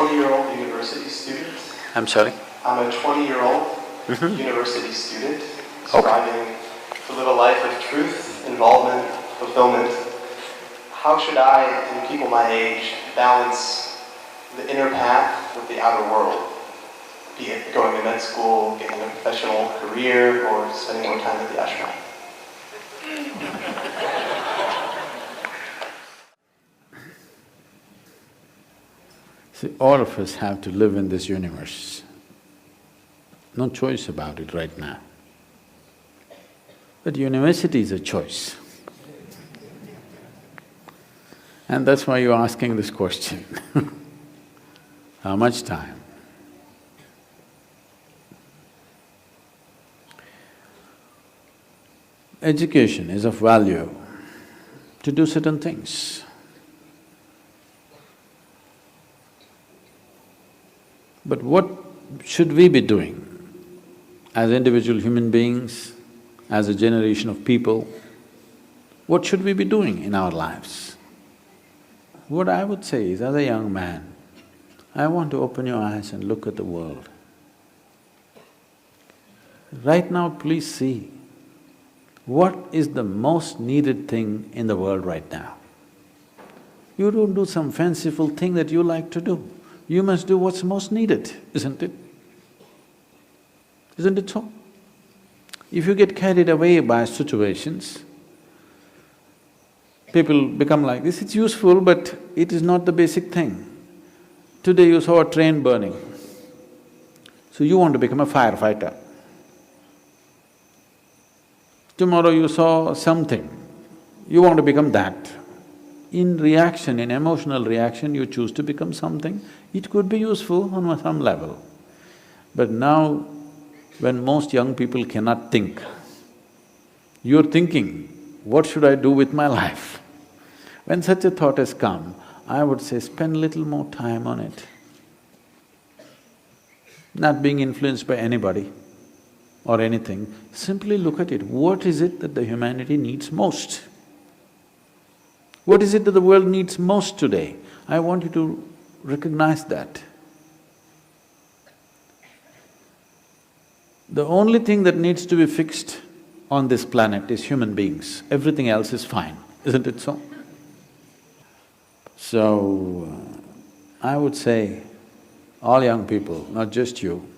20-year-old university student. I'm sorry? I'm a 20-year-old university student striving to live a life of truth, involvement, fulfillment. How should I and people my age balance the inner path with the outer world? Be it going to med school, getting a professional career, or spending more time at the ashram. See, all of us have to live in this universe. No choice about it right now. But university is a choice. And that's why you're asking this question. How much time? Education is of value to do certain things. But what should we be doing as individual human beings, as a generation of people? What should we be doing in our lives? What I would say is, as a young man, I want to open your eyes and look at the world. Right now, please see, what is the most needed thing in the world right now? You don't do some fanciful thing that you like to do. You must do what's most needed, isn't it? Isn't it so? If you get carried away by situations, people become like this, it's useful but it is not the basic thing. Today you saw a train burning, so you want to become a firefighter. Tomorrow you saw something, you want to become that. In reaction, in emotional reaction, you choose to become something. It could be useful on some level. But now, when most young people cannot think, you're thinking, what should I do with my life? When such a thought has come, I would say spend little more time on it. Not being influenced by anybody or anything, simply look at it. What is it that the humanity needs most? What is it that the world needs most today? I want you to recognize that. The only thing that needs to be fixed on this planet is human beings. Everything else is fine, isn't it so? So, I would say, all young people, not just you,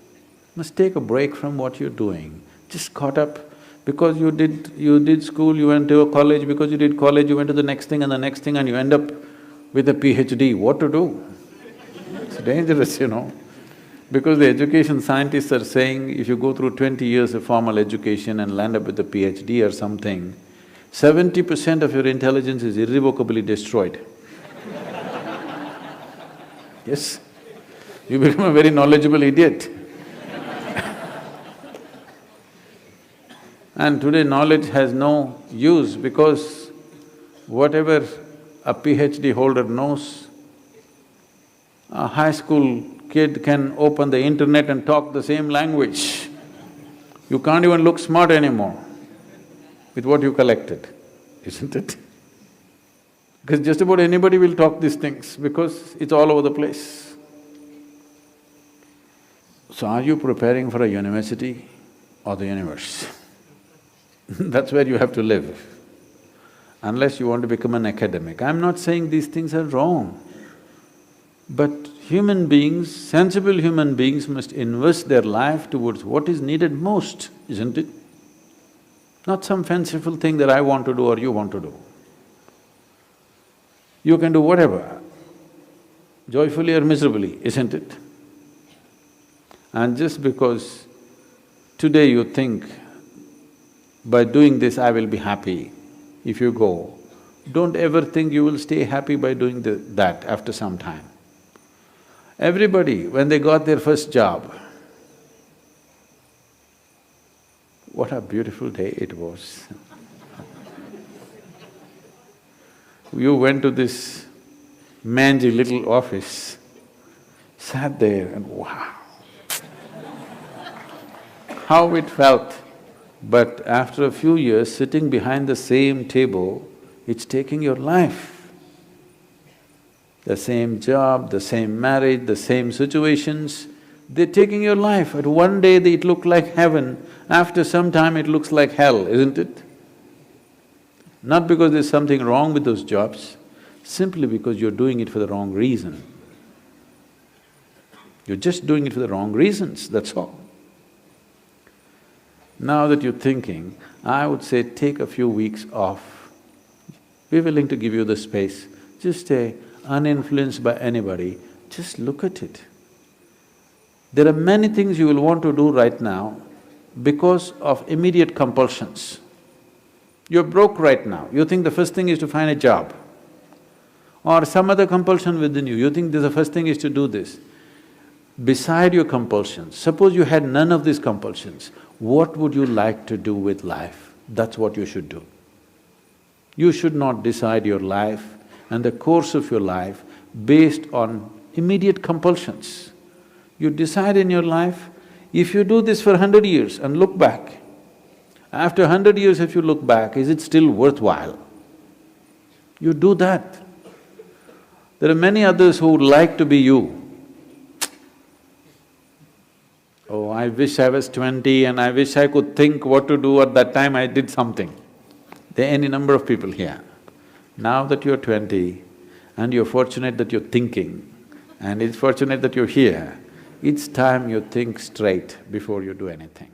must take a break from what you're doing. Just caught up because you did school, you went to a college, because you did college, you went to the next thing and the next thing and you end up with a PhD. What to do? It's dangerous, you know. Because the education scientists are saying if you go through 20 years of formal education and land up with a PhD or something, 70% of your intelligence is irrevocably destroyed. Yes, you become a very knowledgeable idiot. And today knowledge has no use because whatever a PhD holder knows, a high school kid can open the internet and talk the same language. You can't even look smart anymore with what you collected, isn't it? Because just about anybody will talk these things because it's all over the place. So are you preparing for a university or the universe? That's where you have to live, unless you want to become an academic. I'm not saying these things are wrong, but human beings, sensible human beings must invest their life towards what is needed most, isn't it? Not some fanciful thing that I want to do or you want to do. You can do whatever, joyfully or miserably, isn't it? And just because today you think, by doing this I will be happy, if you go, don't ever think you will stay happy by doing that after some time. Everybody, when they got their first job, what a beautiful day it was. You went to this mangy little office, sat there and wow, how it felt. But after a few years, sitting behind the same table, it's taking your life. the same job, the same marriage, the same situations. They're taking your life. At one day it looked like heaven, after some time it looks like hell, isn't it? Not because there's something wrong with those jobs, simply because you're doing it for the wrong reason. You're just doing it for the wrong reasons, that's all. Now that you're thinking, I would say take a few weeks off. We're willing to give you the space. Just stay uninfluenced by anybody, just look at it. There are many things you will want to do right now because of immediate compulsions. You're broke right now, you think the first thing is to find a job. Or some other compulsion within you, you think the first thing is to do this. Beside your compulsions, suppose you had none of these compulsions, what would you like to do with life? That's what you should do. You should not decide your life and the course of your life based on immediate compulsions. You decide in your life, if you do this for 100 years and look back, after 100 years if you look back, is it still worthwhile? You do that. There are many others who would like to be you. Oh, I wish I was 20 and I wish I could think what to do at that time I did something. There are any number of people here. Now that you're 20 and you're fortunate that you're thinking and it's fortunate that you're here, it's time you think straight before you do anything.